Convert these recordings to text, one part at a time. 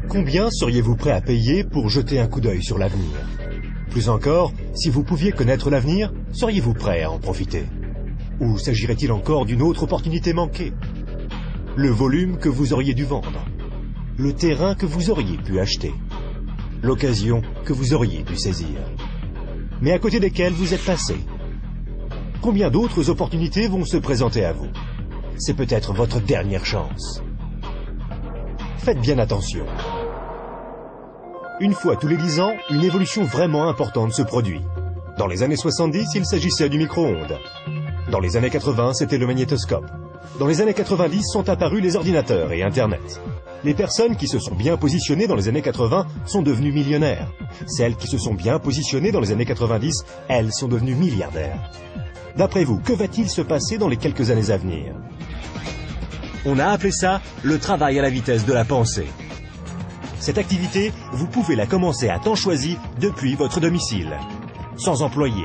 Combien seriez-vous prêt à payer pour jeter un coup d'œil sur l'avenir? Plus encore, si vous pouviez connaître l'avenir, seriez-vous prêt à en profiter? Ou s'agirait-il encore d'une autre opportunité manquée? Le volume que vous auriez dû vendre? Le terrain que vous auriez pu acheter? L'occasion que vous auriez dû saisir? Mais à côté desquelles vous êtes passé? Combien d'autres opportunités vont se présenter à vous? C'est peut-être votre dernière chance. Faites bien attention. Une fois tous les 10 ans, une évolution vraiment importante se produit. Dans les années 70, il s'agissait du micro-ondes. Dans les années 80, c'était le magnétoscope. Dans les années 90 sont apparus les ordinateurs et Internet. Les personnes qui se sont bien positionnées dans les années 80 sont devenues millionnaires. Celles qui se sont bien positionnées dans les années 90, elles sont devenues milliardaires. D'après vous, que va-t-il se passer dans les quelques années à venir? On a appelé ça le travail à la vitesse de la pensée. Cette activité, vous pouvez la commencer à temps choisi depuis votre domicile, sans employé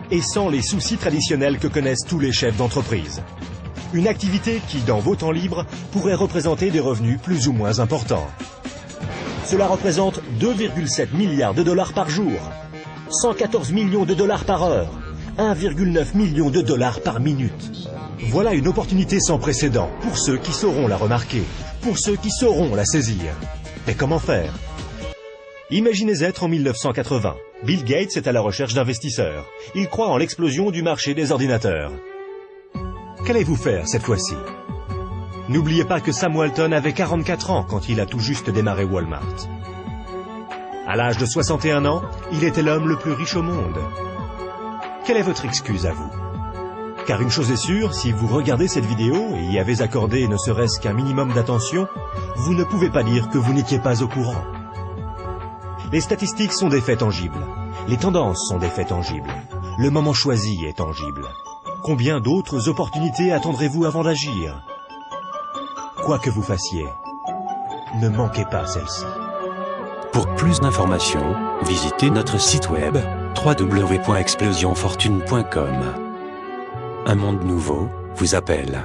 et sans les soucis traditionnels que connaissent tous les chefs d'entreprise. Une activité qui, dans vos temps libres, pourrait représenter des revenus plus ou moins importants. Cela représente 2,7 milliards de dollars par jour, 114 millions de dollars par heure, 1,9 million de dollars par minute. Voilà une opportunité sans précédent pour ceux qui sauront la remarquer, pour ceux qui sauront la saisir. Mais comment faire? Imaginez être en 1980. Bill Gates est à la recherche d'investisseurs. Il croit en l'explosion du marché des ordinateurs. Qu'allez-vous faire cette fois-ci? N'oubliez pas que Sam Walton avait 44 ans quand il a tout juste démarré Walmart. À l'âge de 61 ans, il était l'homme le plus riche au monde. Quelle est votre excuse à vous? Car une chose est sûre, si vous regardez cette vidéo et y avez accordé ne serait-ce qu'un minimum d'attention, vous ne pouvez pas dire que vous n'étiez pas au courant. Les statistiques sont des faits tangibles. Les tendances sont des faits tangibles. Le moment choisi est tangible. Combien d'autres opportunités attendrez-vous avant d'agir? Quoi que vous fassiez, ne manquez pas celle-ci. Pour plus d'informations, visitez notre site web www.explosionfortune.com. Un monde nouveau vous appelle.